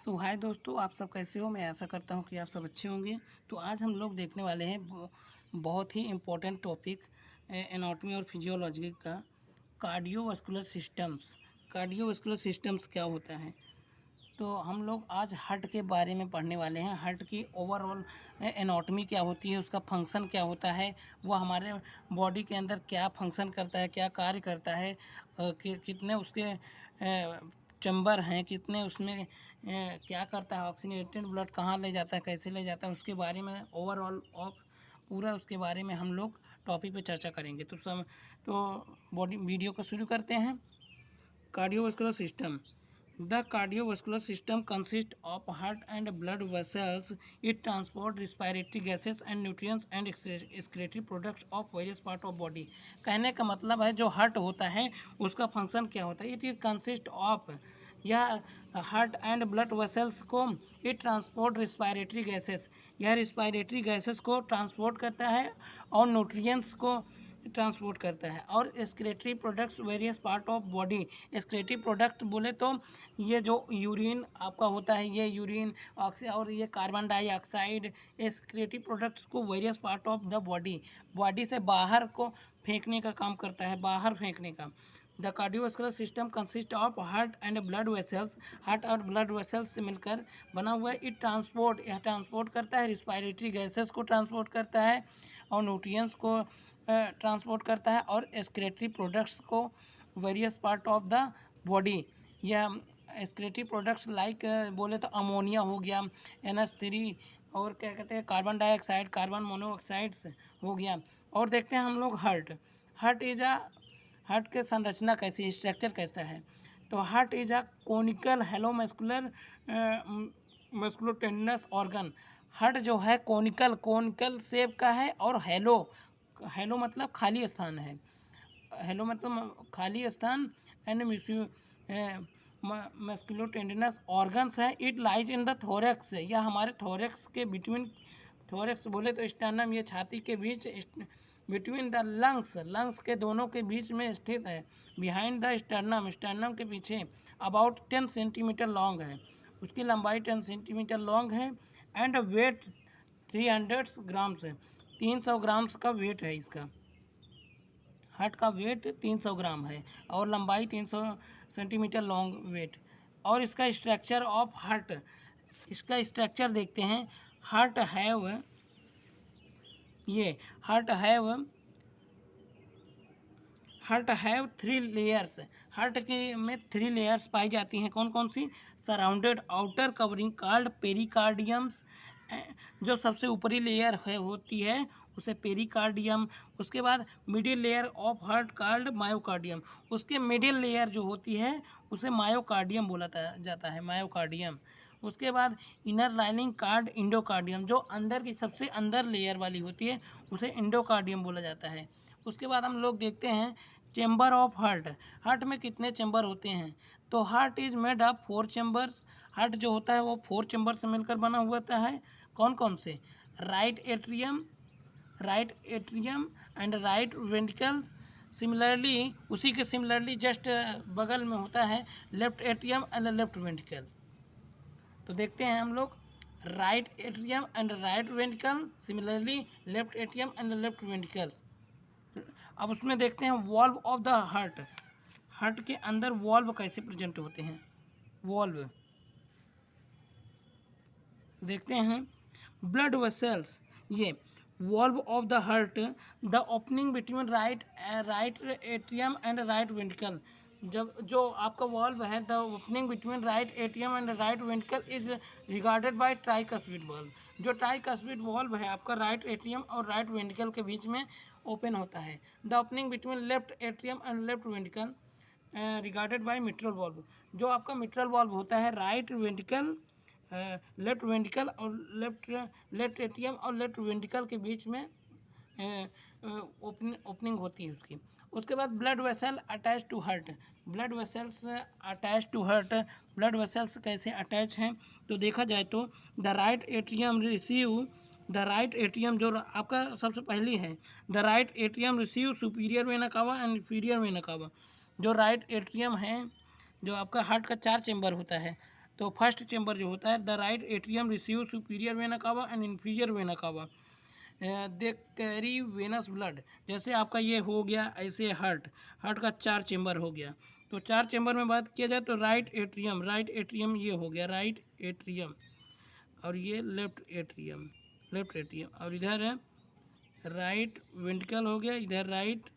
सो हाय दोस्तों, आप सब कैसे हो। मैं आशा करता हूँ कि आप सब अच्छे होंगे। तो आज हम लोग देखने वाले हैं बहुत ही इम्पोर्टेंट टॉपिक एनाटॉमी और फिजियोलॉजी का, कार्डियोवास्कुलर सिस्टम्स। कार्डियोवास्कुलर सिस्टम्स क्या होता है। तो हम लोग आज हार्ट के बारे में पढ़ने वाले हैं। हार्ट की ओवरऑल एनाटॉमी क्या होती है, उसका फंक्शन क्या होता है, वो हमारे बॉडी के अंदर क्या फंक्शन करता है, क्या कार्य करता है, कितने उसके चैम्बर हैं, कितने उसमें क्या करता है, ऑक्सीजनेटेड ब्लड कहाँ ले जाता है, कैसे ले जाता है, उसके बारे में ओवरऑल ऑफ पूरा उसके बारे में हम लोग टॉपिक पे चर्चा करेंगे। तो बॉडी वीडियो को शुरू करते हैं। Cardiovascular system. The cardiovascular system consists of heart and blood vessels. It transports respiratory gases and nutrients and excretory products of various parts of body. कहने का मतलब है जो हार्ट होता है उसका फंक्शन क्या होता है। इट इज़ कंसिस्ट ऑफ, यह हार्ट एंड ब्लड वेसल्स को इट ट्रांसपोर्ट रिस्पायरेटरी गैसेस, यह रिस्पायरेटरी गैसेस को ट्रांसपोर्ट करता है और न्यूट्रिएंट्स को ट्रांसपोर्ट करता है, और excretory products various part of body. Excretory product बोले तो ये जो यूरिन आपका होता है, ये यूरिन और ये कार्बन डाइऑक्साइड, एक्सक्रीटरी प्रोडक्ट्स को various part of the body से बाहर को फेंकने का काम करता है, बाहर फेंकने का। The cardiovascular system consist of heart and blood vessels. Heart और ब्लड वेसल्स से मिलकर बना हुआ है। यह ट्रांसपोर्ट करता है, रिस्पायरेटरी गैसेस को ट्रांसपोर्ट करता है और न्यूट्रिएंट्स को ट्रांसपोर्ट करता है, और एक्सक्रीटरी प्रोडक्ट्स को various part of the body. यह एक्सक्रीटरी प्रोडक्ट्स लाइक बोले तो अमोनिया हो गया, NH3, और क्या कहते हैं कार्बन डाइऑक्साइड, कार्बन मोनोऑक्साइड्स हो गया। और देखते हैं हम लोग हार्ट के संरचना कैसी, स्ट्रक्चर कैसा है। तो heart is a conical hollow musculotendinous organ. Heart जो है कोनिकल शेप का है, और हेलो मतलब खाली स्थान है, हेलो मतलब खाली स्थान, एंड मस्कुलोटेंडनस ऑर्गन्स है। It lies in the thorax, यह हमारे थोरेक्स के बिटवीन, थोरेक्स बोले तो स्टर्नम, ये छाती के बीच, बिटवीन द लंग्स के दोनों के बीच में स्थित है। बिहाइंड द स्टर्नम के पीछे अबाउट 10 सेंटीमीटर लॉन्ग है, उसकी लंबाई 10 सेंटीमीटर लॉन्ग है। एंड वेट 300 ग्राम्स है, 300 ग्राम्स का वेट है इसका। हार्ट का वेट 300 ग्राम है और लंबाई 300 सेंटीमीटर लॉन्ग वेट। और इसका स्ट्रक्चर ऑफ हार्ट, इसका स्ट्रक्चर देखते हैं। Heart have heart have 3 layers. Heart के में 3 लेयर्स पाई जाती हैं। कौन कौन सी? Surrounded outer covering called pericardiums, जो सबसे ऊपरी लेयर है होती है उसे पेरिकार्डियम। उसके बाद middle layer of heart called myocardium, उसके मिडिल लेयर जो होती है उसे मायोकार्डियम बोला जाता है, मायोकार्डियम। उसके बाद इनर लाइनिंग कार्ड इंडोकार्डियम, जो अंदर की सबसे अंदर लेयर वाली होती है उसे इंडोकार्डियम बोला जाता है। उसके बाद हम लोग देखते हैं चेम्बर ऑफ हार्ट। हार्ट में कितने चेम्बर होते हैं? तो heart is made of 4 chambers. Heart जो होता है वो 4 चेम्बर से मिलकर बना हुआ होता है। कौन कौन से? Right atrium and right ventricle. Similarly just बगल में होता है left atrium and left ventricle. तो देखते हैं हम लोग right atrium and right ventricle, similarly left atrium and left ventricle. अब उसमें देखते हैं valve of the heart. Heart के अंदर वॉल्व कैसे प्रेजेंट होते हैं? वॉल्व देखते हैं। ब्लड वेसल्स, ये valve of the heart, the opening between right atrium and right ventricle. जब जो आपका वॉल्व है, the opening between right atrium and right ventricle is regarded by tricuspid valve. जो ट्राइकस्पिड वॉल्व है आपका राइट एट्रियम और right ventricle के बीच में ओपन होता है। The opening between left atrium and left ventricle regarded by mitral valve. जो आपका मिट्रल वॉल्व होता है राइट वेंट्रिकल, लेफ्ट वेंट्रिकल और लेफ्ट एट्रियम और लेफ्ट वेंट्रिकल के बीच में ओपनिंग होती है उसकी। उसके बाद blood vessel attach to heart. Blood vessels attach to heart. Blood vessels कैसे अटैच हैं? तो देखा जाए तो द राइट एट्रियम जो आपका सबसे पहली है, the right atrium receive superior vena cava and inferior vena cava. जो राइट एट्रियम है, जो आपका हार्ट का 4 चेम्बर होता है, तो फर्स्ट चेंबर जो होता है, the right atrium receive superior vena cava and inferior vena cava, they carry venous blood. जैसे आपका ये हो गया, ऐसे हार्ट का 4 चेंबर हो गया। तो 4 चेंबर में बात किया जाए तो राइट एट्रियम ये हो गया राइट एट्रियम, और ये लेफ्ट एट्रियम, और इधर है राइट वेंट्रिकल हो गया, इधर राइट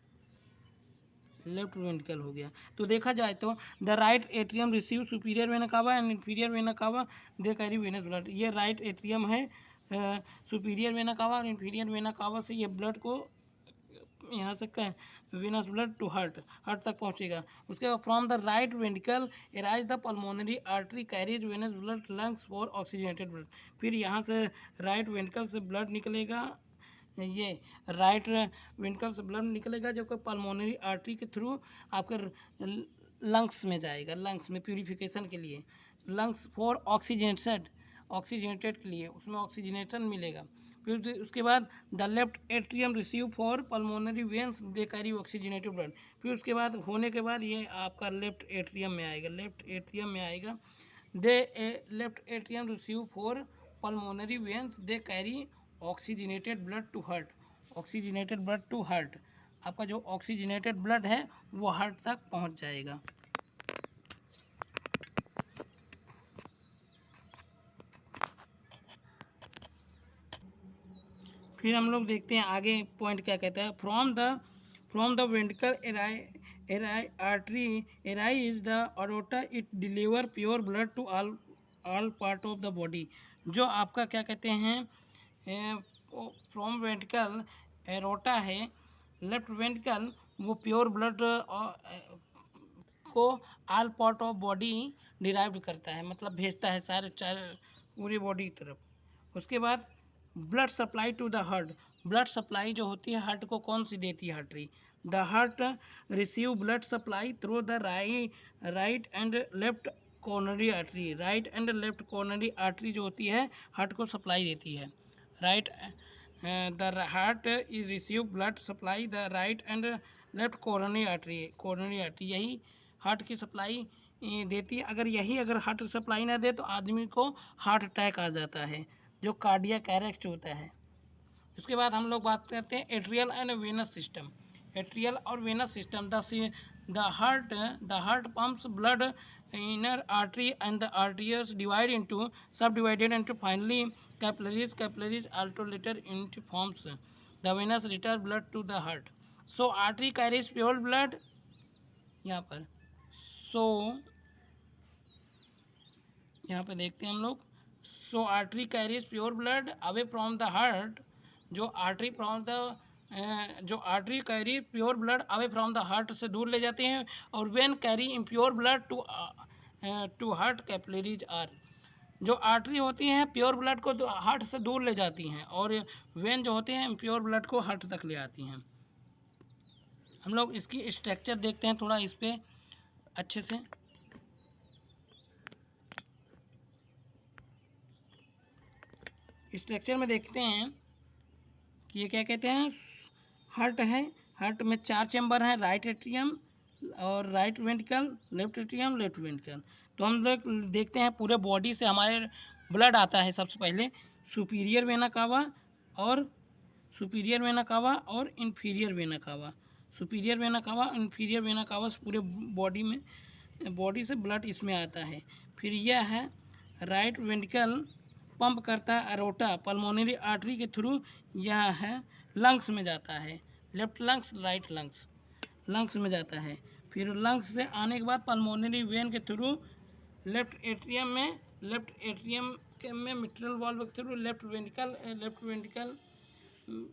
लेफ्ट वेंट्रिकल हो गया। तो देखा जाए तो the right atrium receive superior vena cava and inferior vena cava, they carry venous blood. ये राइट एट्रियम है, सुपीरियर वेना कावा और इन्फीरियर वेना कावा से ये ब्लड को यहाँ से वेनस ब्लड टू हार्ट तक पहुँचेगा। उसके बाद from the right ventricle arise the pulmonary artery carries venous blood lungs for oxygenated blood. फिर यहाँ से राइट वेंट्रिकल से ब्लड निकलेगा, ये राइट वेंट्रिकल से ब्लड निकलेगा जबकि पल्मोनरी आर्टरी के थ्रू आपके लंग्स में जाएगा, लंग्स में प्यूरिफिकेशन के लिए, लंग्स फॉर ऑक्सीजनेटेड के लिए उसमें ऑक्सीजनेशन मिलेगा। फिर उसके बाद the left atrium receive for pulmonary veins they carry oxygenated blood. फिर उसके बाद होने के बाद ये आपका लेफ्ट एट्रियम में आएगा, the left atrium receive for pulmonary veins they carry oxygenated blood to heart. आपका जो ऑक्सीजनेटेड ब्लड है वो हार्ट तक पहुंच जाएगा। फिर हम लोग देखते हैं आगे पॉइंट क्या कहता है। From the ventricle artery arise the aorta, it deliver pure blood to all part of the body. जो आपका क्या कहते हैं, फ्रॉम वेंट्रिकल एरोटा है, लेफ्ट वेंट्रिकल, वो प्योर ब्लड को all part of body derive करता है, मतलब भेजता है सारे पूरी बॉडी की तरफ। उसके बाद blood supply to the heart, blood supply जो होती है हार्ट को कौन सी देती है, artery. The heart receive blood supply through the right and left coronary artery. Right and left coronary artery जो होती है हार्ट को सप्लाई देती है। Right the heart is receive blood supply the right and left coronary artery यही heart की supply देती है। अगर हार्ट सप्लाई ना दे तो आदमी को हार्ट अटैक आ जाता है, जो कार्डियक अरेस्ट होता है। उसके बाद हम लोग बात करते हैं atrial and venous system. Atrial और venous system, the heart pumps blood inner artery and the arteries subdivided into finally capillaries alternate into forms the venous return blood to the heart. So artery carries pure blood, यहाँ पर यहाँ पे देखते हैं हम लोग, so artery carries pure blood away from the heart. जो artery carry pure blood away from the heart से दूर ले जाते हैं, और vein carry impure blood to heart capillaries are. जो आर्टरी होती हैं प्योर ब्लड को हार्ट से दूर ले जाती हैं, और वेन जो होते हैं इम्प्योर ब्लड को हार्ट तक ले आती हैं। हम लोग इसकी स्ट्रक्चर देखते हैं थोड़ा इस पर अच्छे से। स्ट्रक्चर में देखते हैं कि ये क्या कहते हैं, हार्ट है, हार्ट में 4 चैम्बर हैं, राइट एट्रियम और right ventricle, left atrium, left ventricle. तो हम लोग देखते हैं पूरे बॉडी से हमारे ब्लड आता है सबसे पहले सुपीरियर वेना कावा और inferior vena cava. Superior vena कावा, इन्फीरियर वेना कावा से पूरे बॉडी से ब्लड इसमें आता है। फिर यह है राइट वेंट्रिकल पंप करता है अरोटा पल्मोनरी आर्टरी के थ्रू, यह है लंग्स में जाता है, लेफ्ट लंग्स राइट लंग्स में जाता है। फिर लंग्स से आने के बाद पल्मोनरी वेन के थ्रू लेफ्ट एट्रियम में मिट्रल वाल्व के थ्रू लेफ्ट वेंट्रिकल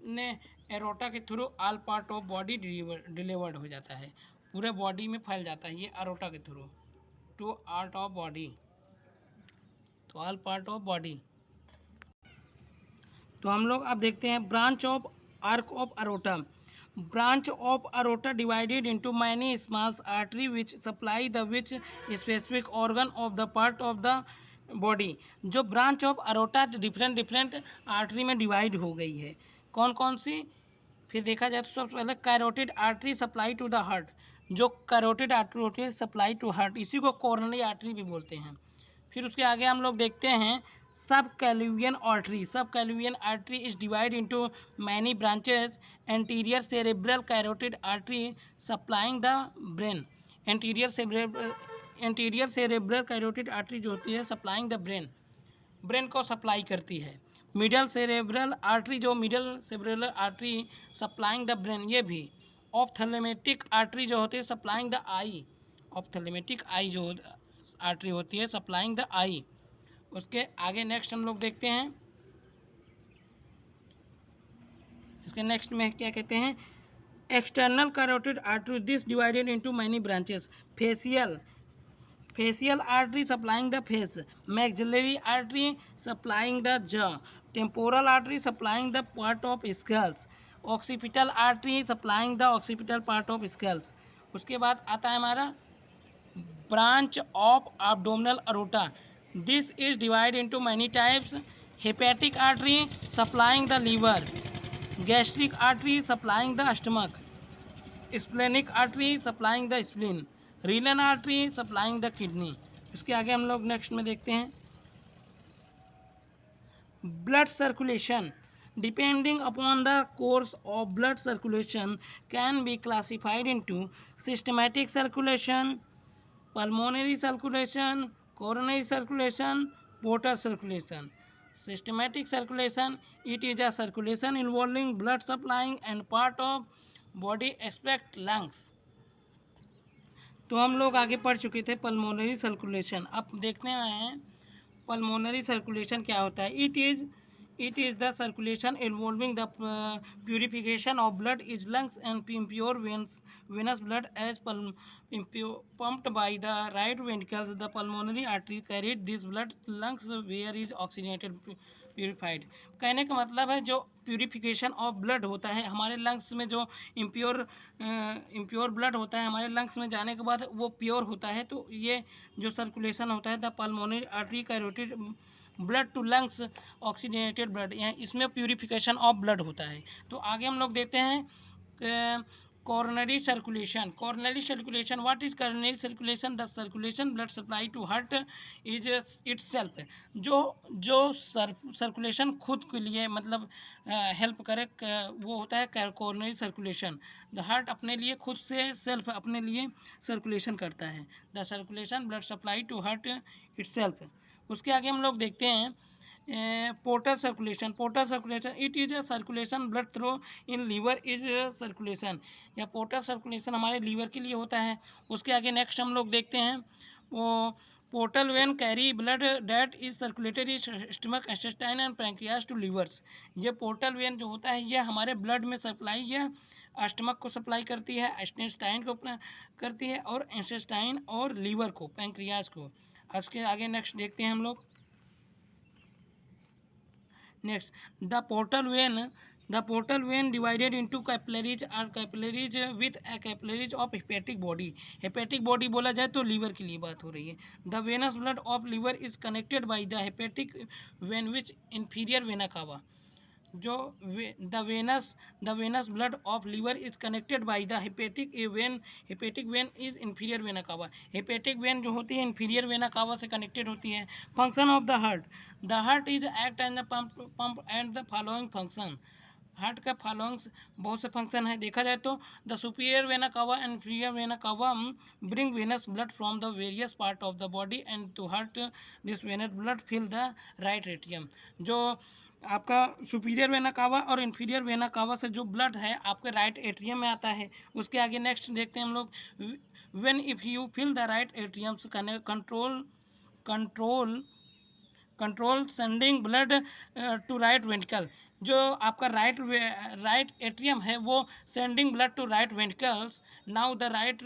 ने एरोटा के through all part of body delivered हो जाता है, पूरे बॉडी में फैल जाता है ये एरोटा के through to all part of body. तो हम लोग अब देखते हैं branch of arch of aorta. Branch of aorta divided into many small artery which supply the which specific organ of the part of the body. जो branch of aorta different artery में divide हो गई है, कौन कौन सी। फिर देखा जाए तो सबसे पहले carotid artery supply to the heart, जो कैरोटिड आर्टरी होती है सप्लाई टू हार्ट, इसी को कॉर्नरी आर्टरी भी बोलते हैं। फिर उसके आगे हम लोग देखते हैं सब कैल्वियन artery. Subclavian artery is divide into many branches. Anterior cerebral carotid artery supplying the brain. Anterior cerebral carotid artery जो होती है सप्लाइंग द ब्रेन को सप्लाई करती है। मिडल सेरेब्रल आर्टरी जो middle cerebral artery supplying the brain, ये भी। ऑप्थेलमेटिक artery जो होती है सप्लाइंग द आई। ऑप्थेलमेटिक आई जो आर्टरी होती है सप्लाइंग द आई। उसके आगे नेक्स्ट हम लोग देखते हैं, इसके नेक्स्ट में क्या कहते हैं, external carotid artery this divided into many branches. Facial artery supplying the face. Maxillary artery supplying the jaw. Temporal artery supplying the part of skulls. Occipital artery supplying the occipital part of skulls. उसके बाद आता है हमारा branch of abdominal aorta. This is divided into many types. Hepatic artery supplying the liver, gastric artery supplying the stomach, splenic artery supplying the spleen, renal artery supplying the kidney. इसके आगे हम लोग next में देखते हैं blood circulation. Depending upon the course of blood circulation can be classified into systematic circulation, pulmonary circulation, coronary circulation, portal circulation. Systematic circulation, it is a circulation involving blood supplying and part of body except lungs. तो हम लोग आगे पढ़ चुके थे pulmonary circulation. अब देखने आए हैं पल्मोनरी सर्कुलेशन क्या होता है। It is the circulation involving the purification of blood is lungs and impure venous blood as pumped by the right ventricles. The pulmonary artery carried this blood lungs where is oxygenated purified. कहने का मतलब है जो purification of blood होता है हमारे lungs में, जो इम्प्योर ब्लड होता है हमारे लंग्स में जाने के बाद वो प्योर होता है। तो ये जो सर्कुलेशन होता है the pulmonary artery carotid blood to lungs oxygenated blood, यहाँ इसमें प्यूरिफिकेशन ऑफ ब्लड होता है। तो आगे हम लोग देखते हैं coronary circulation. Coronary circulation, what is coronary circulation? The circulation blood supply to heart is itself. जो सर्कुलेशन खुद के लिए मतलब हेल्प करे वो होता है कोरोनरी सर्कुलेशन। द हार्ट अपने लिए खुद से सेल्फ अपने लिए सर्कुलेशन करता है। The circulation blood supply to heart itself. उसके आगे हम लोग देखते हैं portal circulation. Portal circulation, it is a circulation blood through in liver is circulation. या पोर्टल सर्कुलेशन हमारे लीवर के लिए होता है। उसके आगे नेक्स्ट हम लोग देखते हैं वो portal vein carry blood that is circulated is stomach intestine and pancreas to livers. ये पोर्टल वेन जो होता है ये हमारे ब्लड में सप्लाई है, स्टमक को सप्लाई करती है, इंटेस्टाइन को करती है और इंटेस्टाइन और लीवर को, पैंक्रियास को। उसके आगे नेक्स्ट देखते हैं हम लोग next the portal vein divided into capillaries are capillaries with capillaries of hepatic body. Hepatic body बोला जाए तो लीवर के लिए बात हो रही है। The venous blood of liver is connected by the hepatic vein which inferior vena cava. जो the venous blood of liver is connected by the hepatic vein is inferior vena cava. Hepatic vein जो होती है inferior vena कावा से connected होती है। Function of the heart is act and the pump and the following function. Heart का followings बहुत से फंक्शन है देखा जाए तो the superior vena cava and inferior vena cava bring venous blood from the various part of the body and to heart. This venous blood fill the right atrium. जो आपका superior vena कावा और inferior vena cava से जो blood है आपके right atrium में आता है। उसके आगे नेक्स्ट देखते हैं हम लोग when if you fill the right atriums control sending blood to right ventricle. जो आपका राइट एट्रियम है वो sending blood to right ventricles. Now the right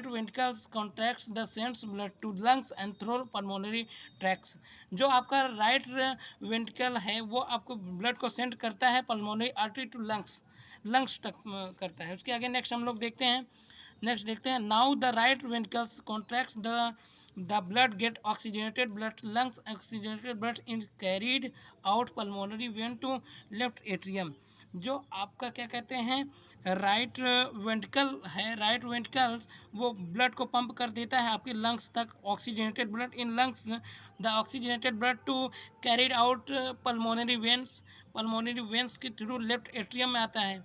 ventricles contracts the sends blood to lungs and through pulmonary tracts. जो आपका right ventricle है वो आपको blood को सेंड करता है पल्मोनरी आर्टरी टू लंग्स तक करता है। उसके आगे नेक्स्ट हम लोग देखते हैं now the right ventricles contracts the blood get oxygenated blood lungs oxygenated blood is carried out pulmonary vein to left atrium। जो आपका क्या कहते हैं राइट वेंट्रिकल है, राइट वेंट्रिकल्स वो ब्लड को पंप कर देता है आपके लंग्स तक। Oxygenated blood in lungs the oxygenated blood to carried out pulmonary veins के थ्रू लेफ्ट एट्रियम में आता है।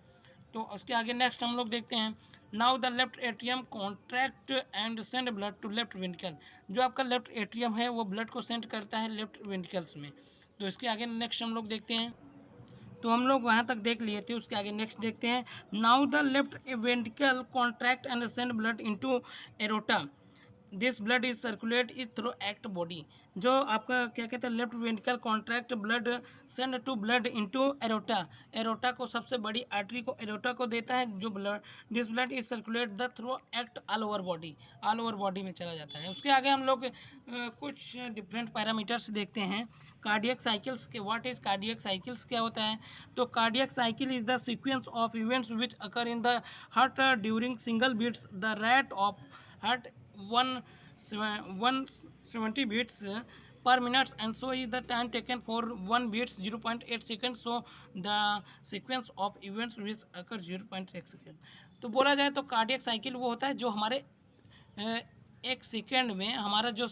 तो उसके आगे नेक्स्ट हम लोग देखते हैं, now the left atrium contract and send blood to left ventricle. जो आपका लेफ्ट एट्रियम है वो ब्लड को सेंड करता है लेफ्ट वेंट्रिकल्स में। तो इसके आगे नेक्स्ट हम लोग देखते हैं, तो हम लोग वहाँ तक देख लिए थे, उसके आगे नेक्स्ट देखते हैं, now the left ventricle contract and send blood into aorta, this blood is circulate is through act body. जो आपका क्या कहते हैं, left ventricle contract blood send to blood into aorta, aorta को सबसे बड़ी आर्टरी को एरोटा को देता है जो blood, this blood is circulate the through act all over body में चला जाता है। उसके आगे हम लोग कुछ डिफरेंट पैरामीटर्स देखते हैं। कार्डियक साइकिल्स के, व्हाट इज कार्डियक साइकिल्स क्या होता है, तो cardiac cycle is the sequence of events which occur in the heart during single beats, the rate of heart 170 beats per minute and so is the time taken for 1 beats 0.8 seconds, so the sequence of events which occur 0.6 seconds। तो बोला जाए तो cardiac cycle वो होता है जो हमारे एक सेकेंड में हमारा जो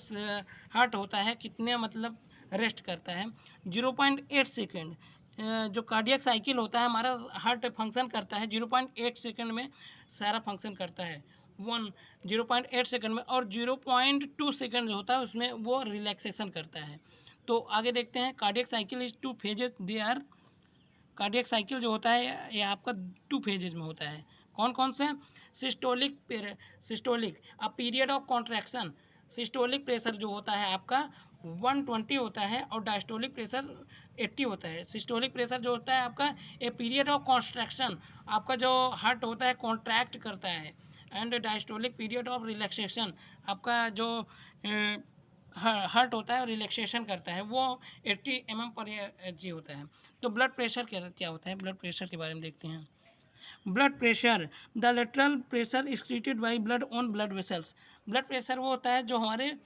हार्ट होता है कितने मतलब रेस्ट करता है, 0.8 सेकेंड। जो कार्डियक साइकिल होता है हमारा हार्ट फंक्शन करता है 0.8 सेकेंड में, सारा फंक्शन करता है 0.8 सेकंड में, और 0.2 सेकंड जो होता है उसमें वो रिलैक्सेशन करता है। तो आगे देखते हैं, cardiac cycle is 2 phases they are, cardiac cycle जो होता है ये आपका 2 फेजेज में होता है। कौन कौन से, systolic a period of contraction, systolic pressure जो होता है आपका 120 होता है और डायस्टोलिक प्रेशर 80 होता है। सिस्टोलिक प्रेशर जो होता है आपका ए पीरियड ऑफ कॉन्ट्रैक्शन, आपका जो हार्ट होता है कॉन्ट्रैक्ट करता है, and diastolic period of relaxation, आपका जो हार्ट होता है रिलैक्सेशन करता है वो 80 mm/Hg होता है। तो ब्लड प्रेशर क्या होता है, ब्लड प्रेशर के बारे में देखते हैं। Blood pressure, the lateral pressure excreted by blood on blood vessels, blood pressure वो होता है जो हमारे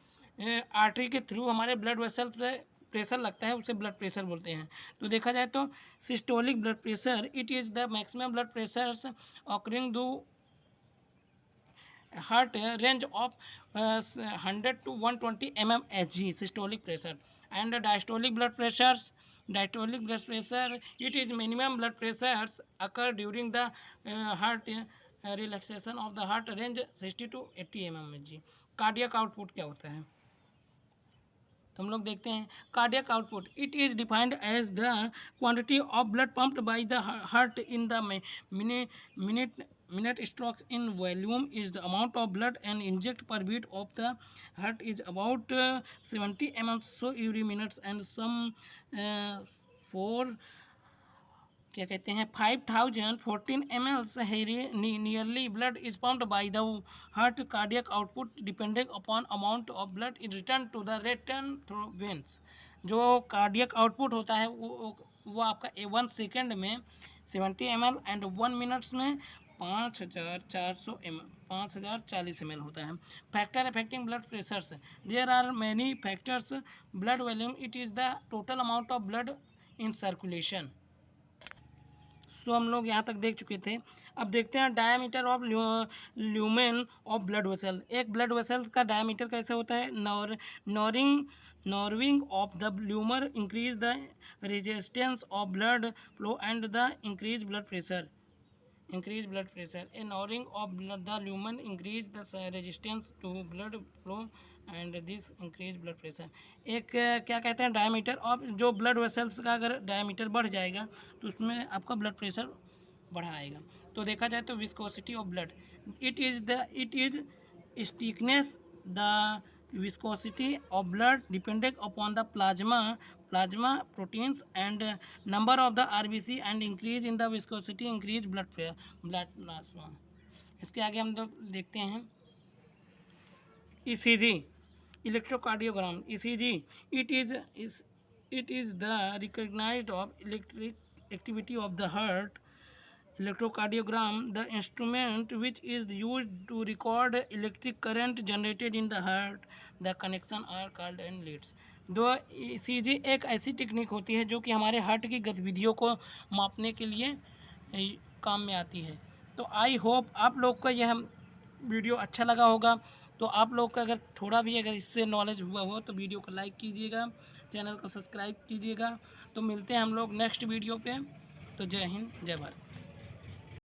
आर्टरी के थ्रू हमारे ब्लड वेसल पे प्रेशर लगता है, उसे ब्लड प्रेशर बोलते हैं। तो देखा जाए तो systolic blood pressure, it is the maximum blood pressures occurring दो heart range of 100 to 120 mmHg, systolic pressure, and diastolic blood pressure, it is minimum blood pressures occur during the heart relaxation of the heart range 60 to 80 mmHg। Cardiac output क्या होता है, तो हम लोग देखते हैं, cardiac output it is defined as the quantity of blood pumped by the heart in the minute strokes in volume is the amount of blood and inject per beat of the heart is about 70 mm so every minutes, and some for क्या कहते हैं 5014 ml nearly blood is pumped by the heart। cardiac output depending upon amount of blood is returned to the return through veins। जो cardiac output होता है वो आपका 1 second में 70 ml and 1 minutes में 5040 ml होता है। Factor affecting blood pressures, there are many factors, blood volume it is the total amount of blood in circulation. So हम लोग यहाँ तक देख चुके थे। अब देखते हैं diameter of lumen of blood vessel. एक ब्लड वेसल का डायमीटर कैसे होता है, narrowing of the lumen increase the resistance of blood flow and the increase blood pressure, a narrowing of the lumen increase the resistance to blood flow and this increase blood pressure। एक क्या कहते हैं diameter of, जो blood vessels का अगर diameter बढ़ जाएगा तो उसमें आपका ब्लड प्रेशर बढ़ा आएगा। तो देखा जाए तो viscosity of blood, it is stickiness, the viscosity of blood depending upon the plasma proteins and number of the RBC and increase in the viscosity increase blood plasma। इसके आगे हम लोग देखते हैं ECG, electrocardiogram। ECG it is the recognized of electric activity of the heart। electrocardiogram, the instrument which is used to record electric current generated in the heart, the connection are called and leads। दो ECG एक ऐसी technique होती है जो कि हमारे heart की गतिविधियों को मापने के लिए काम में आती है। तो आई होप आप लोग को यह वीडियो अच्छा लगा होगा। तो आप लोग का अगर थोड़ा भी अगर इससे नॉलेज हुआ हो तो वीडियो को लाइक कीजिएगा, चैनल को सब्सक्राइब कीजिएगा। तो मिलते हैं हम लोग नेक्स्ट वीडियो पे। तो जय हिंद, जय भारत।